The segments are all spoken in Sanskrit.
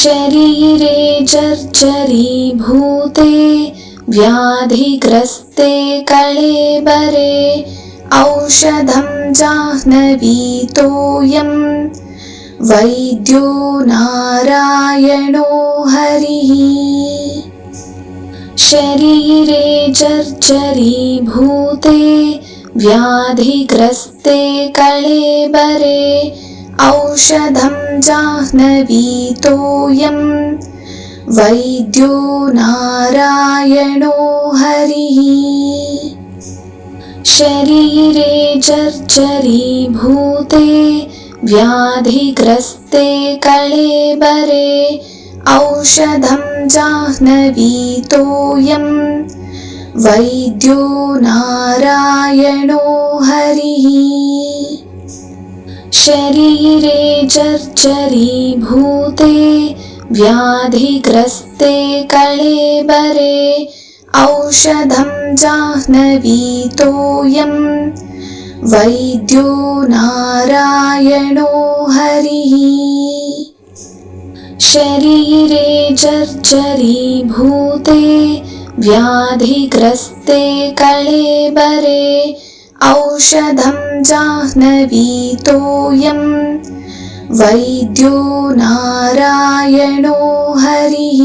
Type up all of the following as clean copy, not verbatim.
शरीरे जर्जरीभूते व्याधिग्रस्ते कळेबरे औषधं जाह्नवीतोऽयं वैद्यो नारायणो हरिः। शरीरे जर्जरीभूते व्याधिग्रस्ते कळेबरे औषधं जाह्नवीतोऽयं वैद्यो नारायणो हरिः। शरीरे जर्जरीभूते व्याधिग्रस्ते कळेबरे औषधं जाह्नवीतोऽयं वैद्यो नारायणो हरिः। शरीरे जर्जरीभूते व्याधिग्रस्ते कळेबरे औषधं जाह्नवीतोऽयं वैद्यो नारायणो हरिः। शरीरे जर्जरीभूते व्याधिग्रस्ते कळेबरे औषधं जाह्नवीतोऽयं वैद्यो नारायणो हरिः।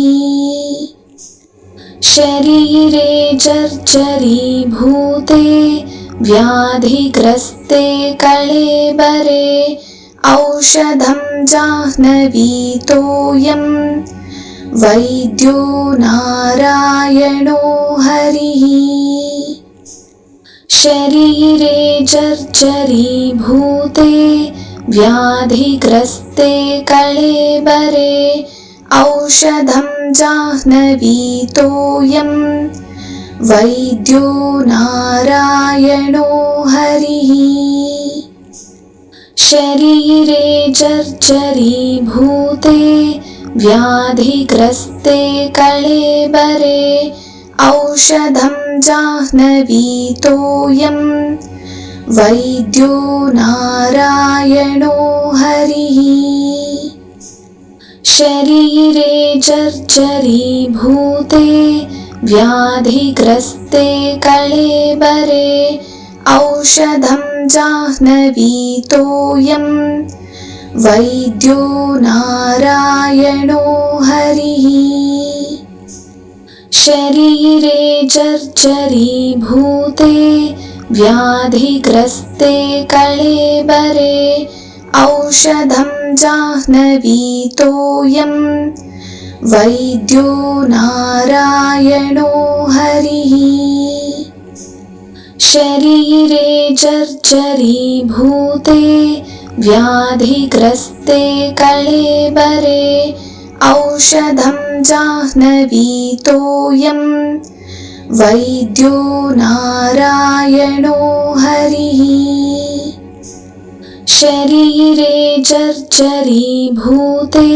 शरीरे जर्जरीभूते व्याधिग्रस्ते कळेबरे औषधं जाह्नवीतोऽयं वैद्यो नारायणो हरिः। शरीरे जर्जरीभूते व्याधिग्रस्ते कळेबरे औषधं जाह्नवीतोऽयं वैद्यो नारायणो हरिः। शरीरे जर्जरीभूते व्याधिग्रस्ते कळेबरे औषधं जाह्नवीतोऽयं वैद्यो नारायणो हरिः। शरीरे जर्जरीभूते व्याधिग्रस्ते कळेबरे औषधं जाह्नवीतोऽयं वैद्यो नारायणो हरिः। शरीरे जर्जरीभूते व्याधिग्रस्ते कळेबरे औषधं जाह्नवीतोऽयं वैद्यो नारायणो हरिः। शरीरे जर्जरीभूते व्याधिग्रस्ते कळेबरे औषधं जाह्नवीतोऽयं वैद्यो नारायणो हरिः। शरीरे जर्जरीभूते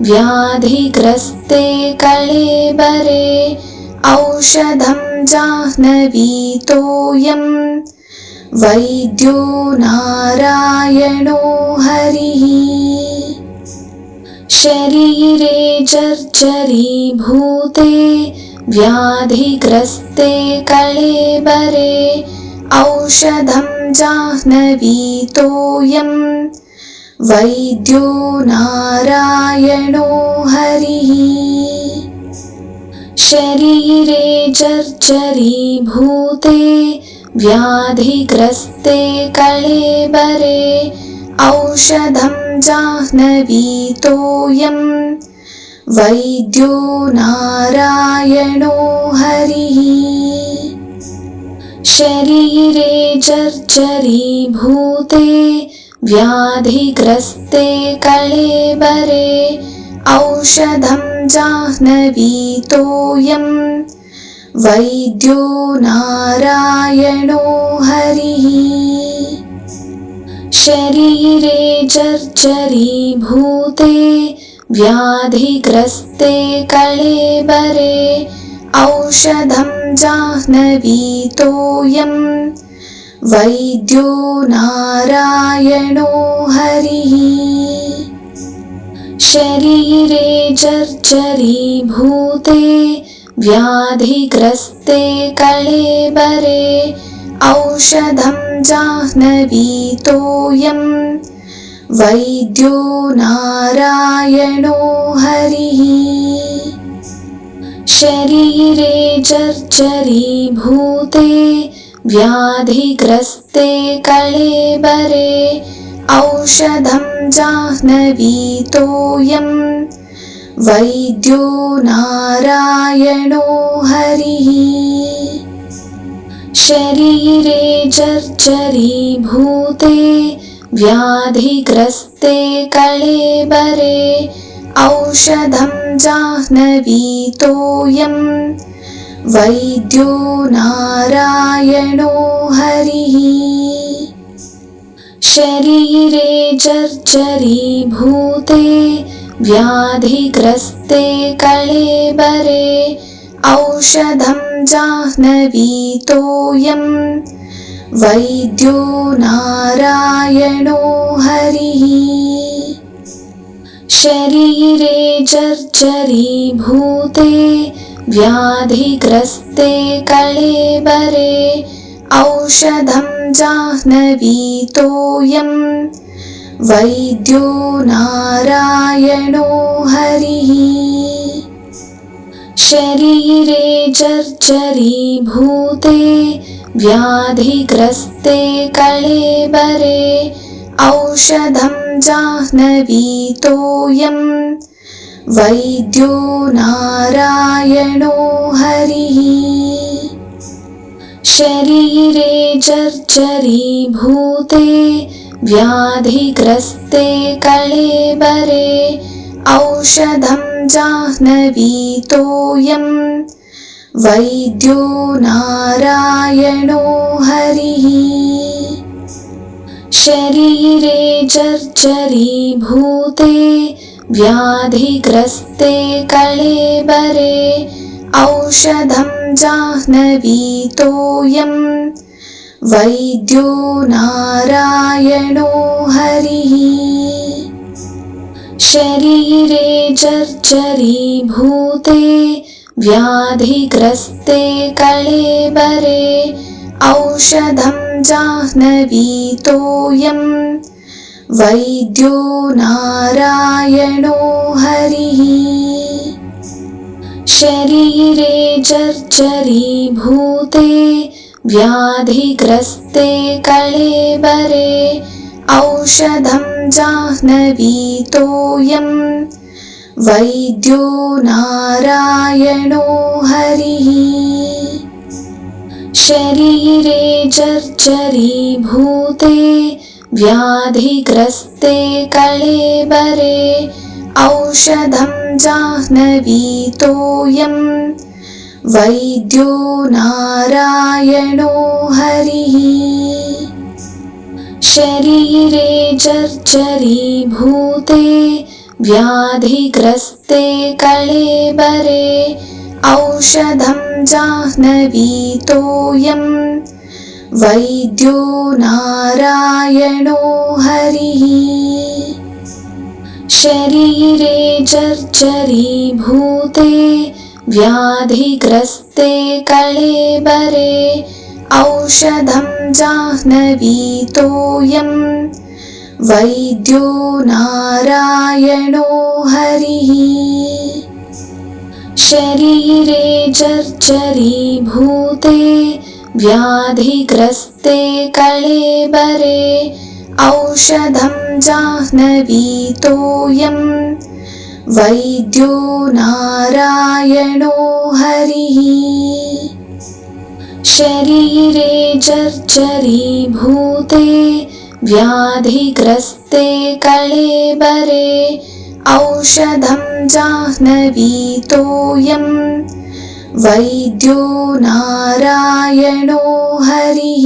व्याधिग्रस्ते कळेबरे औषधं जाह्नवीतोऽयं वैद्यो नारायणो हरिः। शरीरे जर्जरीभूते व्याधिग्रस्ते कळेबरे औषधं जाह्नवीतोऽयं वैद्यो नारायणो हरिः। शरीरे जर्जरीभूते व्याधिग्रस्ते कळेबरे औषधं जाह्नवीतोऽयं वैद्यो नारायणो हरिः। शरीरे जर्जरीभूते व्याधिग्रस्ते कळेबरे औषधं जाह्नवीतोऽयं वैद्यो नारायणो हरिः। शरीरे जर्जरीभूते व्याधिग्रस्ते कळेबरे औषधं जाह्नवीतोऽयं वैद्यो नारायणो हरिः। शरीरे जर्जरीभूते व्याधिग्रस्ते कळेबरे औषधं जाह्नवीतोऽयं वैद्यो नारायणो हरिः। शरीरे जर्जरीभूते व्याधिग्रस्ते कळेबरे औषधं जाह्नवीतोऽयं वैद्यो नारायणो हरिः। शरीरे जर्जरीभूते व्याधिग्रस्ते कळेबरे औषधं जाह्नवीतोऽयं वैद्यो नारायणो हरिः। शरीरे जर्जरीभूते व्याधिग्रस्ते कळेबरे औषधं जाह्नवीतोऽयं वैद्यो नारायणो हरिः। शरीरे जर्जरीभूते व्याधिग्रस्ते कळेबरे औषधं जाह्नवीतोऽयं वैद्यो नारायणो हरिः। शरीरे जर्जरीभूते व्याधिग्रस्ते कळेबरे औषधं जाह्नवीतोऽयं वैद्यो नारायणो हरिः। शरीरे जर्जरीभूते व्याधिग्रस्ते कळेबरे औषधं जाह्नवीतोऽयं वैद्यो नारायणो हरिः। शरीरे जर्जरीभूते व्याधिग्रस्ते कळेबरे औषधं जाह्नवीतोऽयं वैद्यो नारायणो हरिः। शरीरे जर्जरीभूते व्याधिग्रस्ते कळेबरे औषधं जाह्नवीतोऽयं वैद्यो नारायणो हरिः। शरीरे जर्जरीभूते व्याधिग्रस्ते कळेबरे औषधं जाह्नवीतोऽयं वैद्यो नारायणो हरिः। शरीरे जर्जरीभूते व्याधिग्रस्ते कळेबरे औषधं जाह्नवीतोऽयं वैद्यो नारायणो हरिः। शरीरे जर्जरीभूते व्याधिग्रस्ते कळेबरे औषधं जाह्नवीतोऽयं वैद्यो नारायणो हरिः। शरीरे जर्जरीभूते व्याधिग्रस्ते कळेबरे औषधं जाह्नवीतोऽयं वैद्यो नारायणो हरिः। शरीरे जर्जरीभूते व्याधिग्रस्ते कळेबरे औषधं जाह्नवीतोऽयं वैद्यो नारायणो हरिः। शरीरे जर्जरीभूते व्याधिग्रस्ते कळेबरे औषधं जाह्नवीतोऽयं वैद्यो नारायणो हरिः।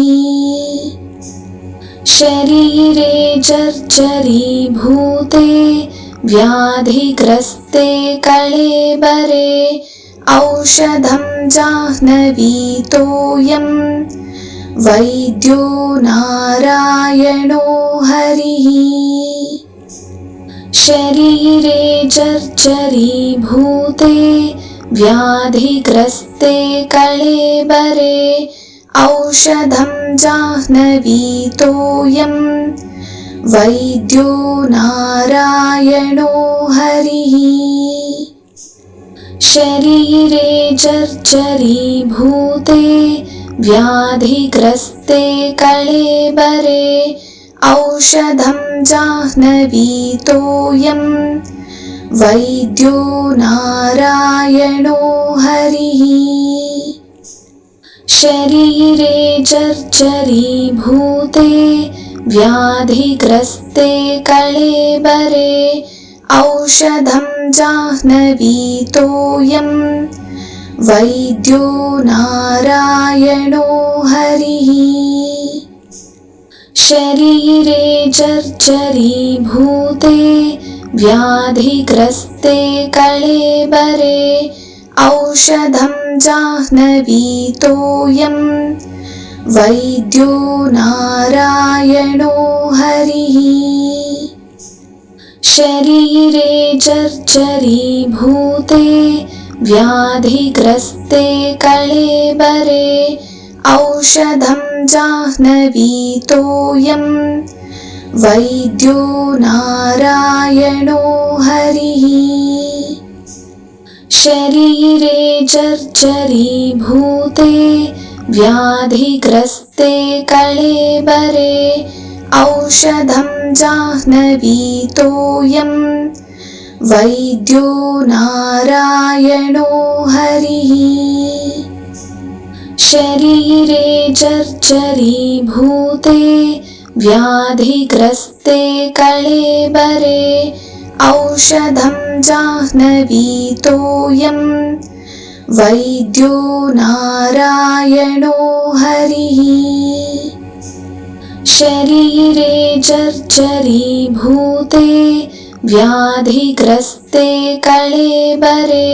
शरीरे जर्जरीभूते व्याधिग्रस्ते कळेबरे औषधं जाह्नवीतोऽयं वैद्यो नारायणो हरिः। शरीरे जर्जरीभूते व्याधिग्रस्ते कळेबरे औषधं जाह्नवीतोऽयं वैद्यो नारायणो हरिः। शरीरे जर्जरीभूते व्याधिग्रस्ते कळेबरे औषधं जाह्नवीतोऽयं वैद्यो नारायणो हरिः। शरीरे जर्जरीभूते व्याधिग्रस्ते कळेबरे औषधं जाह्नवीतोऽयं वैद्यो नारायणो हरिः। शरीरे जर्जरीभूते व्याधिग्रस्ते कळेबरे औषधं जाह्नवीतोऽयं वैद्यो नारायणो हरिः। शरीरे जर्जरीभूते व्याधिग्रस्ते कळेबरे औषधं जाह्नवीतोऽयं वैद्यो नारायणो हरिः। शरीरे जर्जरीभूते व्याधिग्रस्ते कळेबरे औषधं जाह्नवीतोऽयं वैद्यो नारायणो हरिः। शरीरे जर्जरीभूते व्याधिग्रस्ते कळेबरे औषधं जाह्नवीतोऽयं वैद्यो नारायणो हरिः। शरीरे जर्जरीभूते व्याधिग्रस्ते कळेबरे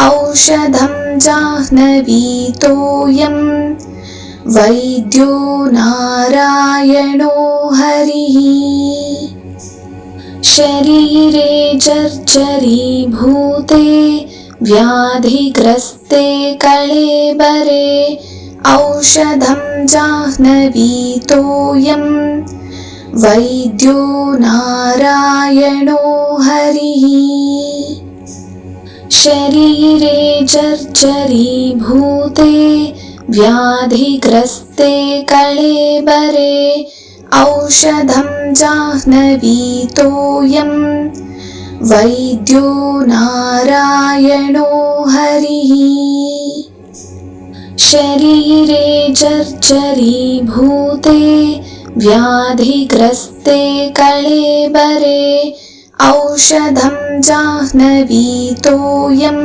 औषधं जाह्नवीतोऽयं वैद्यो नारायणो हरिः। शरीरे जर्जरीभूते व्याधिग्रस्ते कळेबरे औषधं जाह्नवीतोऽयं वैद्यो नारायणो हरिः। शरीरे जर्जरीभूते व्याधिग्रस्ते कळेबरे औषधं जाह्नवीतोऽयं वैद्यो नारायणो हरिः। शरीरे जर्जरीभूते व्याधिग्रस्ते कळेबरे औषधं जाह्नवीतोऽयं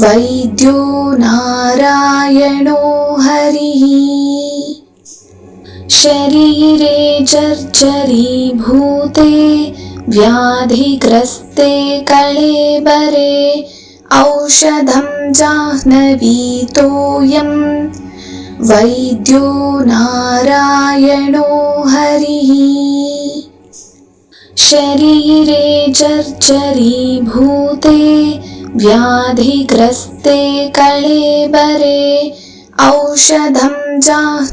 वैद्यो नारायणो हरिः। शरीरे जर्जरीभूते व्याधिग्रस्ते कळेबरे औषधं जाह्नवीतोऽयं वैद्यो नारायणो हरिः। शरीरे जर्जरीभूते व्याधिग्रस्ते कळेबरे औषधं जाह्नवीतोऽयं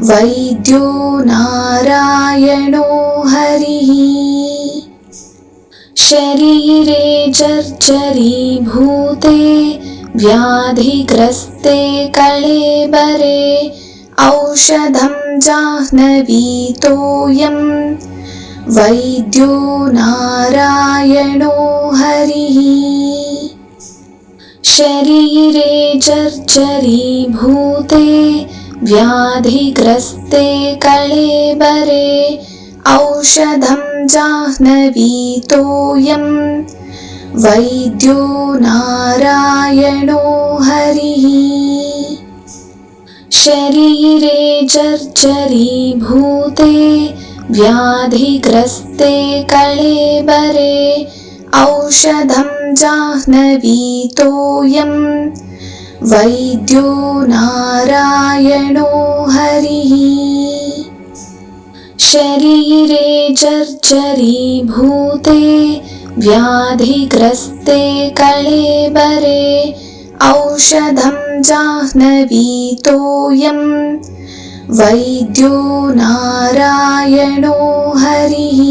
वैद्यो नारायणो हरिः। शरीरे जर्जरीभूते व्याधिग्रस्ते कळेबरे औषधं जाह्नवीतोऽयं वैद्यो नारायणो हरिः। शरीरे जर्जरीभूते व्याधिग्रस्ते कळेबरे औषधं जाह्नवीतोऽयं वैद्यो नारायणो हरिः। शरीरे जर्जरीभूते व्याधिग्रस्ते कळेबरे औषधं जाह्नवीतोऽयं वैद्यो नारायणो हरिः। शरीरे जर्जरीभूते व्याधिग्रस्ते कळेबरे औषधं जाह्नवीतोऽयं वैद्यो नारायणो हरिः।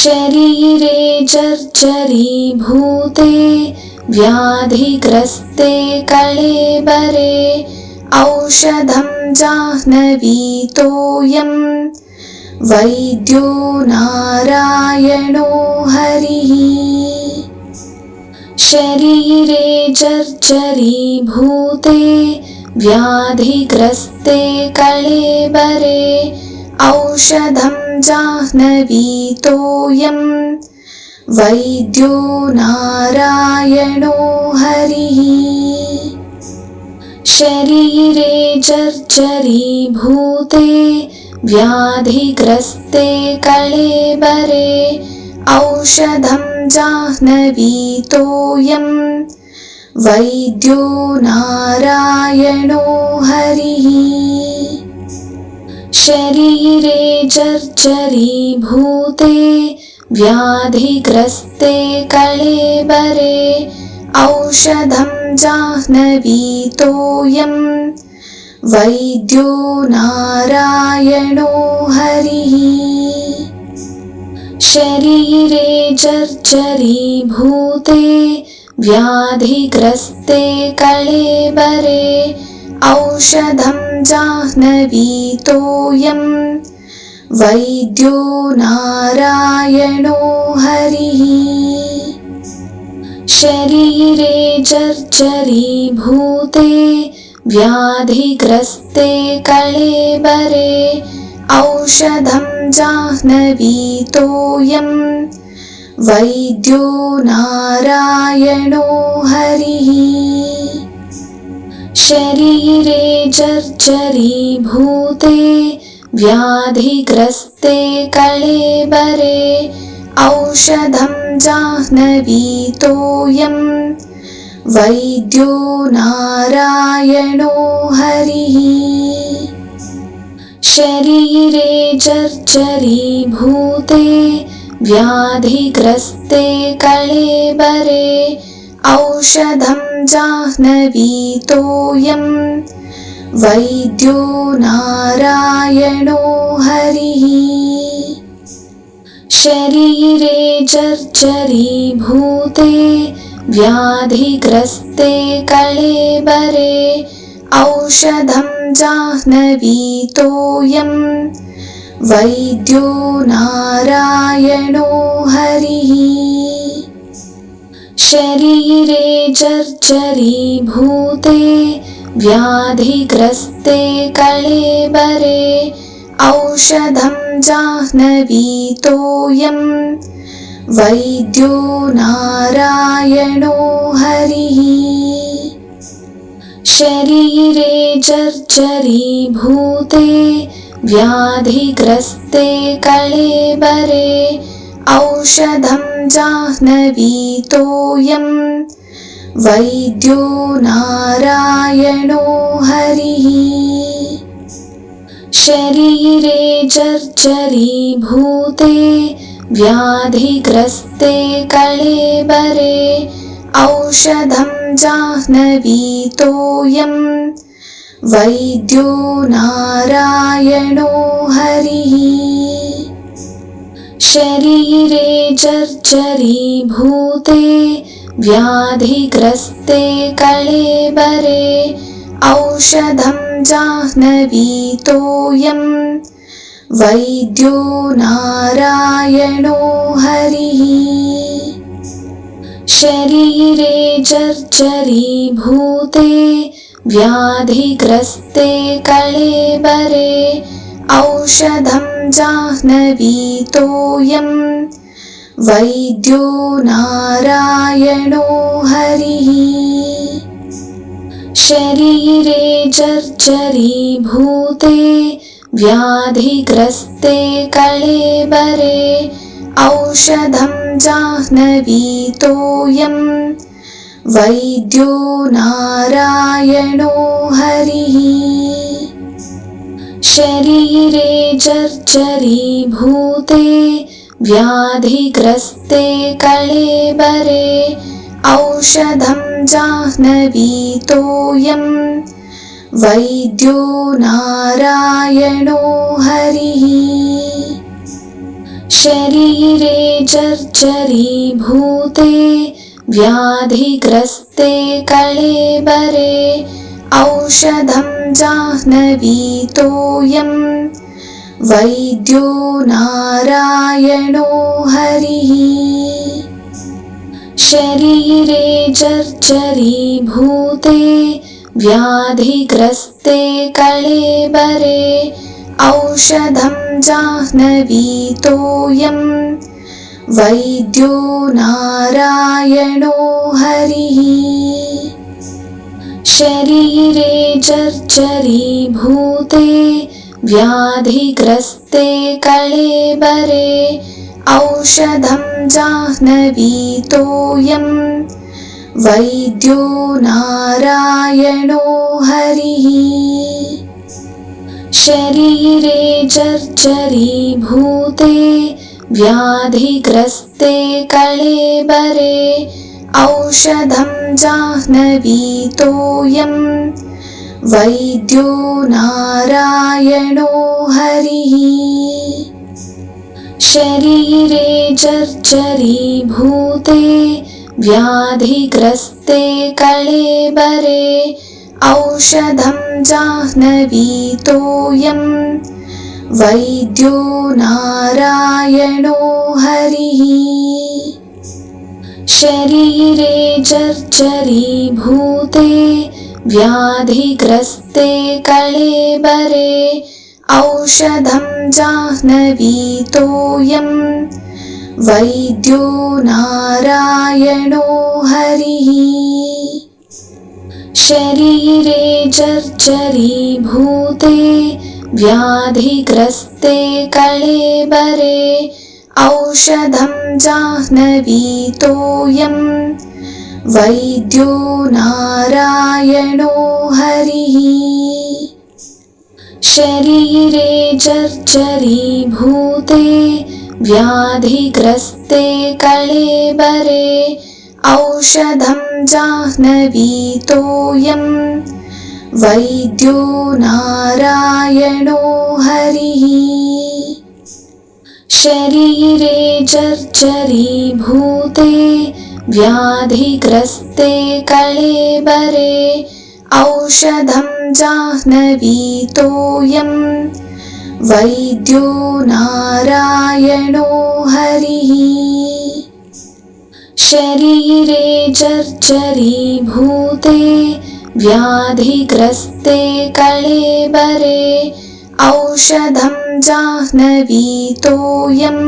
शरीरे जर्जरीभूते व्याधिग्रस्ते कळेबरे औषधं जाह्नवीतोऽयं वैद्यो नारायणो हरिः। शरीरे जर्जरीभूते व्याधिग्रस्ते कळेबरे औषधं जाह्नवीतोऽयं वैद्यो नारायणो हरिः। शरीरे जर्जरीभूते व्याधिग्रस्ते कळेबरे औषधं जाह्नवीतोऽयं वैद्यो नारायणो हरिः। शरीरे जर्जरीभूते व्याधिग्रस्ते कळेबरे औषधं जाह्नवीतोऽयं वैद्यो नारायणो हरिः। शरीरे जर्जरीभूते व्याधिग्रस्ते कळेबरे औषधं जाह्नवीतोऽयं वैद्यो नारायणो हरिः। शरीरे जर्जरीभूते व्याधिग्रस्ते कळेबरे औषधं जाह्नवीतोऽयं वैद्यो नारायणो हरिः। शरीरे जर्जरीभूते व्याधिग्रस्ते कळेबरे औषधं जाह्नवीतोऽयं वैद्यो नारायणो हरिः। शरीरे जर्जरीभूते व्याधिग्रस्ते कळेबरे औषधं जाह्नवीतोऽयं वैद्यो नारायणो हरिः। शरीरे जर्जरीभूते व्याधिग्रस्ते कळेबरे औषधं जाह्नवीतोऽयं वैद्यो नारायणो हरिः। शरीरे जर्जरीभूते व्याधिग्रस्ते कळेबरे औषधं जाह्नवीतोऽयं वैद्यो नारायणो हरिः। शरीरे जर्जरीभूते व्याधिग्रस्ते कळेबरे औषधं जाह्नवीतोऽयं वैद्यो नारायणो हरिः। शरीरे जर्जरीभूते व्याधिग्रस्ते कळेबरे औषधं जाह्नवीतोऽयं वैद्यो नारायणो हरिः। शरीरे जर्जरीभूते व्याधिग्रस्ते कळेबरे औषधं जाह्नवीतोऽयं वैद्यो नारायणो हरिः। शरीरे जर्जरीभूते व्याधिग्रस्ते कळेबरे औषधं जाह्नवीतोऽयं वैद्यो नारायणो हरिः। शरीरे जर्जरीभूते व्याधिग्रस्ते कळेबरे औषधं जाह्नवीतोऽयं वैद्यो नारायणो हरिः। शरीरे जर्जरीभूते व्याधिग्रस्ते कळेबरे औषधं जाह्नवीतोऽयं वैद्यो नारायणो हरिः। शरीरे जर्जरीभूते व्याधिग्रस्ते कळेबरे औषधं जाह्नवीतोऽयं वैद्यो नारायणो हरिः। शरीरे जर्जरीभूते व्याधिग्रस्ते कळेबरे औषधं जाह्नवीतोऽयं वैद्यो नारायणो हरिः। शरीरे जर्जरीभूते व्याधिग्रस्ते कळेबरे औषधं जाह्नवीतोऽयं वैद्यो नारायणो हरिः। शरीरे जर्जरीभूते व्याधिग्रस्ते कळेबरे औषधं जाह्नवीतोऽयं वैद्यो नारायणो हरिः। शरीरे जर्जरीभूते व्याधिग्रस्ते कळेबरे औषधं जाह्नवीतोऽयं वैद्यो नारायणो हरिः। शरीरे जर्जरीभूते व्याधिग्रस्ते कळेबरे औषधं जाह्नवीतोऽयं वैद्यो नारायणो हरिः। शरीरे जर्जरीभूते व्याधिग्रस्ते कळेबरे औषधं जाह्नवीतोऽयं वैद्यो नारायणो हरिः। शरीरे जर्जरीभूते व्याधिग्रस्ते कळेबरे औषधं जाह्नवीतोऽयं वैद्यो नारायणो हरिः। शरीरे जर्जरीभूते व्याधिग्रस्ते कळेबरे औषधं जाह्नवीतोऽयं वैद्यो नारायणो हरिः। शरीरे जर्जरीभूते व्याधिग्रस्ते कळेबरे औषधं जाह्नवीतोऽयं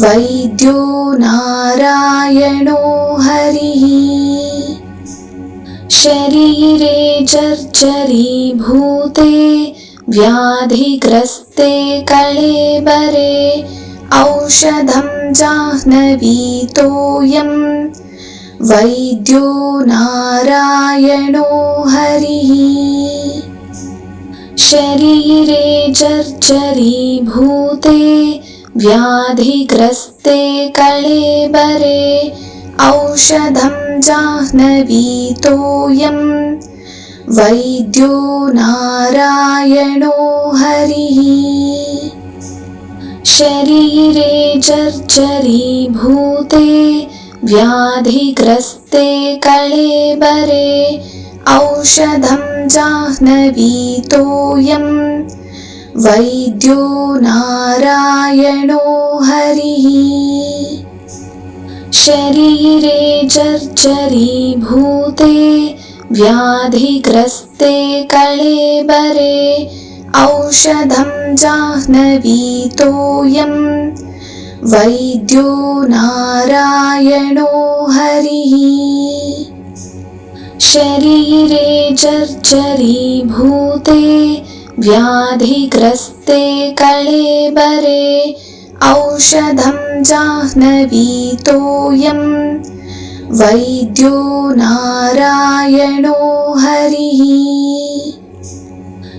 वैद्यो नारायणो हरिः। शरीरे जर्जरीभूते व्याधिग्रस्ते कळेबरे औषधं जाह्नवीतोऽयं वैद्यो नारायणो हरिः। शरीरे जर्जरीभूते व्याधिग्रस्ते कळेबरे औषधं जाह्नवीतोऽयं वैद्यो नारायणो हरिः। शरीरे जर्जरीभूते व्याधिग्रस्ते कळेबरे औषधं जाह्नवीतोऽयं वैद्यो नारायणो हरिः। शरीरे जर्जरीभूते व्याधिग्रस्ते कळेबरे औषधं जाह्नवीतोऽयं वैद्यो नारायणो हरिः। शरीरे जर्जरीभूते व्याधिग्रस्ते कळेबरे औषधं जाह्नवीतोऽयं वैद्यो नारायणो हरिः।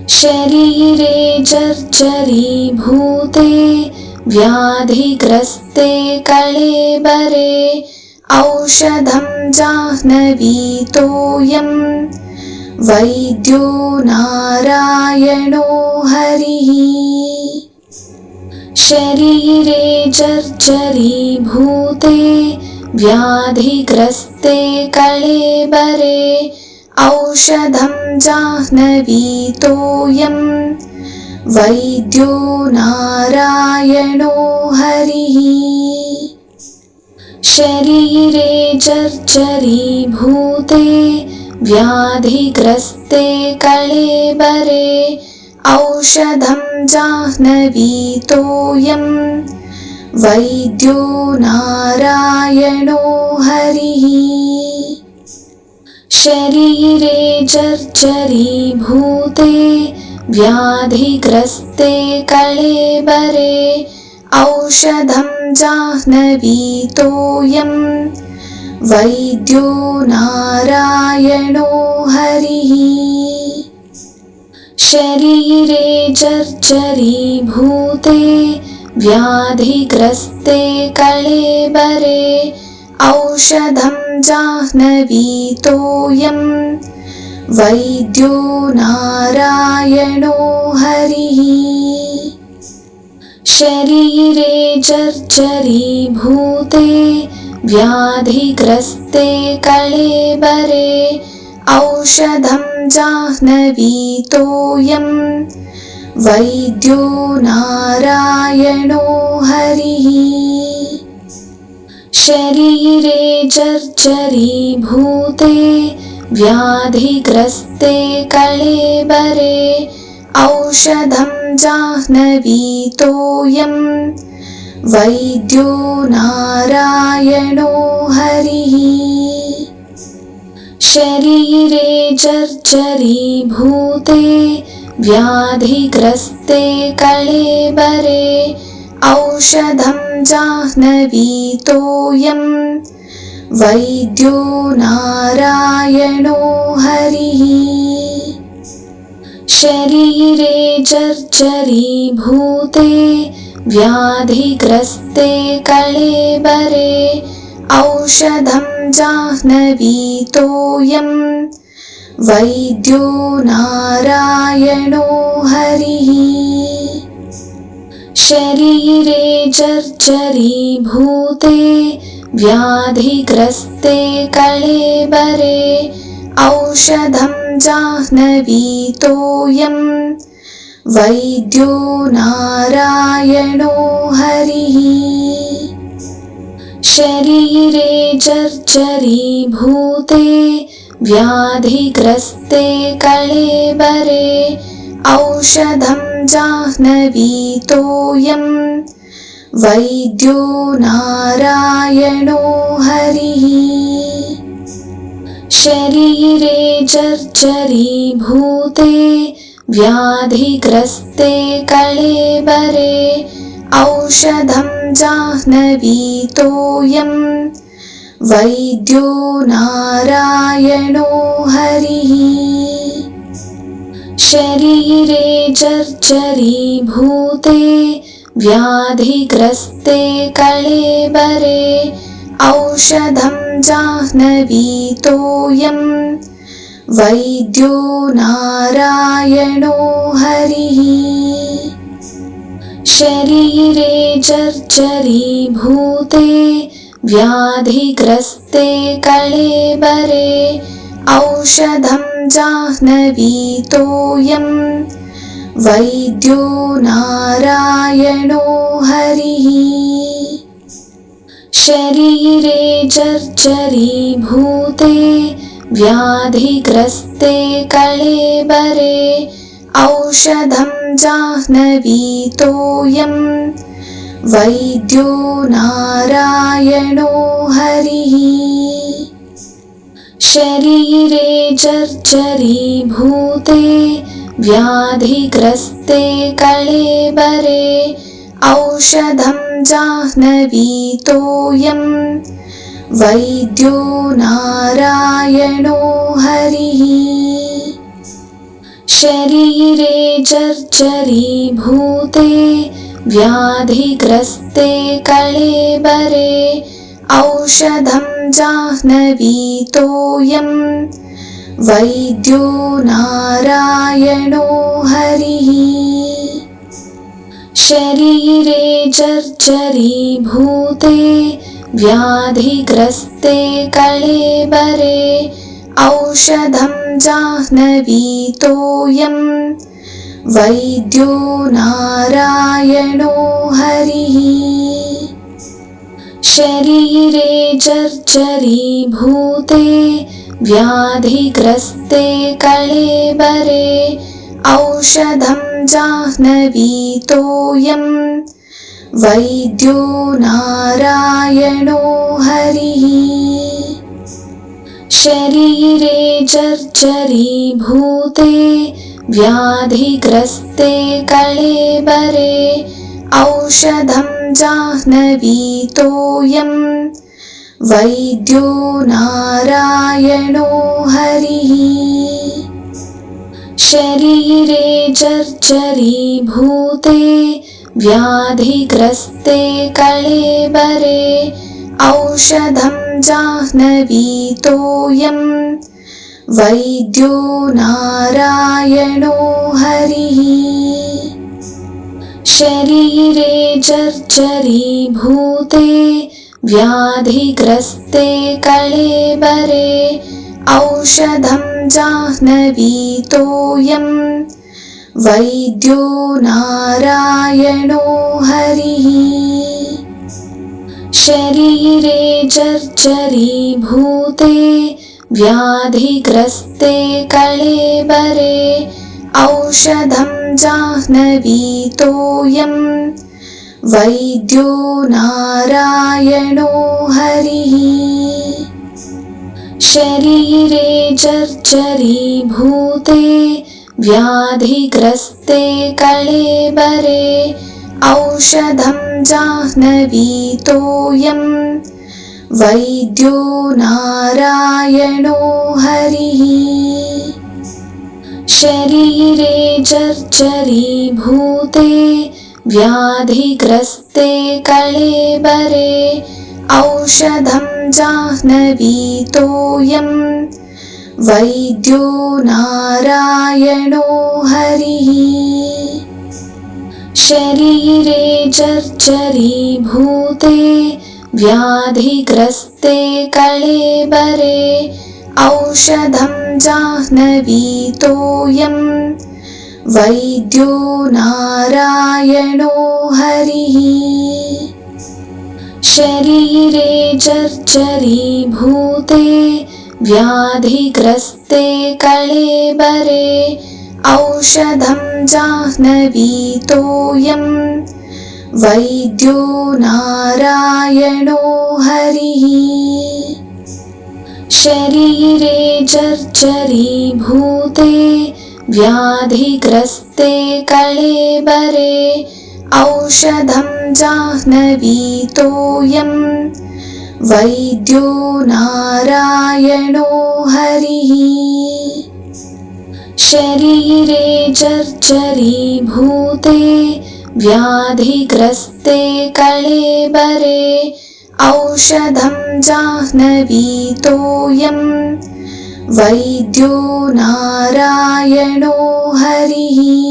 शरीरे जर्जरीभूते व्याधिग्रस्ते कळेबरे औषधं जाह्नवीतोऽयं वैद्यो नारायणो हरिः। शरीरे जर्जरीभूते व्याधिग्रस्ते कळेबरे औषधं जाह्नवीतोऽयं वैद्यो नारायणो हरिः। शरीरे जर्जरीभूते व्याधिग्रस्ते कळेबरे औषधं जाह्नवीतोऽयं वैद्यो नारायणो हरिः। शरीरे जर्जरीभूते व्याधिग्रस्ते कळेबरे औषधं जाह्नवीतोऽयं वैद्यो नारायणो हरिः। शरीरे जर्जरीभूते व्याधिग्रस्ते कळेबरे औषधं जाह्नवीतोऽयं वैद्यो नारायणो हरिः। शरीरे जर्जरीभूते व्याधिग्रस्ते कळेबरे औषधं जाह्नवीतोऽयं वैद्यो नारायणो हरिः। शरीरे जर्जरीभूते व्याधिग्रस्ते कळेबरे औषधं जाह्नवीतोऽयं वैद्यो नारायणो हरिः। शरीरे जर्जरीभूते व्याधिग्रस्ते कळेबरे औषधं जाह्नवीतोऽयं वैद्यो नारायणो हरिः। शरीरे जर्जरीभूते व्याधिग्रस्ते कळेबरे औषधं जाह्नवीतोऽयं वैद्यो नारायणो हरिः। शरीरे जर्जरीभूते व्याधिग्रस्ते कळेबरे औषधं जाह्नवीतोऽयं वैद्यो नारायणो हरिः। शरीरे जर्जरीभूते व्याधिग्रस्ते कळेबरे औषधं जाह्नवीतोऽयं वैद्यो नारायणो हरिः। शरीरे जर्जरीभूते व्याधिग्रस्ते कळेबरे औषधं जाह्नवीतोऽयं वैद्यो नारायणो हरिः। शरीरे जर्जरीभूते व्याधिग्रस्ते कळेबरे औषधं जाह्नवीतोऽयं वैद्यो नारायणो हरिः। शरीरे जर्जरीभूते व्याधिग्रस्ते कळेबरे औषधं जाह्नवीतोऽयं वैद्यो नारायणो हरिः। शरीरे जर्जरीभूते व्याधिग्रस्ते कळेबरे औषधं जाह्नवीतोऽयं वैद्यो नारायणो हरिः। शरीरे जर्जरीभूते व्याधिग्रस्ते कळेबरे औषधं जाह्नवीतोऽयं वैद्यो नारायणो हरिः। शरीरे जर्जरीभूते व्याधिग्रस्ते कळेबरे औषधं जाह्नवीतोऽयं वैद्यो नारायणो हरिः। शरीरे जर्जरीभूते व्याधिग्रस्ते कळेबरे औषधं जाह्नवीतोऽयं वैद्यो नारायणो हरिः। शरीरे जर्जरीभूते व्याधिग्रस्ते कळेबरे औषधं जाह्नवीतोऽयं वैद्यो नारायणो हरिः। शरीरे जर्जरीभूते व्याधिग्रस्ते कळेबरे औषधं जाह्नवीतोऽयं वैद्यो नारायणो हरिः। शरीरे जर्जरीभूते व्याधिग्रस्ते कळेबरे औषधं जाह्नवीतोऽयं वैद्यो नारायणो हरिः। शरीरे जर्जरीभूते व्याधिग्रस्ते कळेबरे औषधं जाह्नवीतोऽयं वैद्यो नारायणो हरिः। शरीरे जर्जरीभूते व्याधिग्रस्ते कळेबरे औषधं जाह्नवीतोऽयं वैद्यो नारायणो हरिः। शरीरे जर्जरीभूते व्याधिग्रस्ते कळेबरे औषधं जाह्नवीतोऽयं वैद्यो नारायणो हरिः। शरीरे जर्जरीभूते व्याधिग्रस्ते कळेबरे औषधं जाह्नवीतोऽयं वैद्यो नारायणो हरिः। शरीरे जर्जरीभूते व्याधिग्रस्ते कळेबरे औषधं जाह्नवीतोऽयं वैद्यो नारायणो हरिः। शरीरे जर्जरीभूते व्याधिग्रस्ते कळेबरे औषधं जाह्नवीतोऽयं वैद्यो नारायणो हरिः। शरीरे जर्जरीभूते व्याधिग्रस्ते कळेबरे औषधं जाह्नवीतोऽयं वैद्यो नारायणो हरिः। शरीरे जर्जरीभूते व्याधिग्रस्ते कळेबरे औषधं जाह्नवीतोऽयं वैद्यो नारायणो हरिः।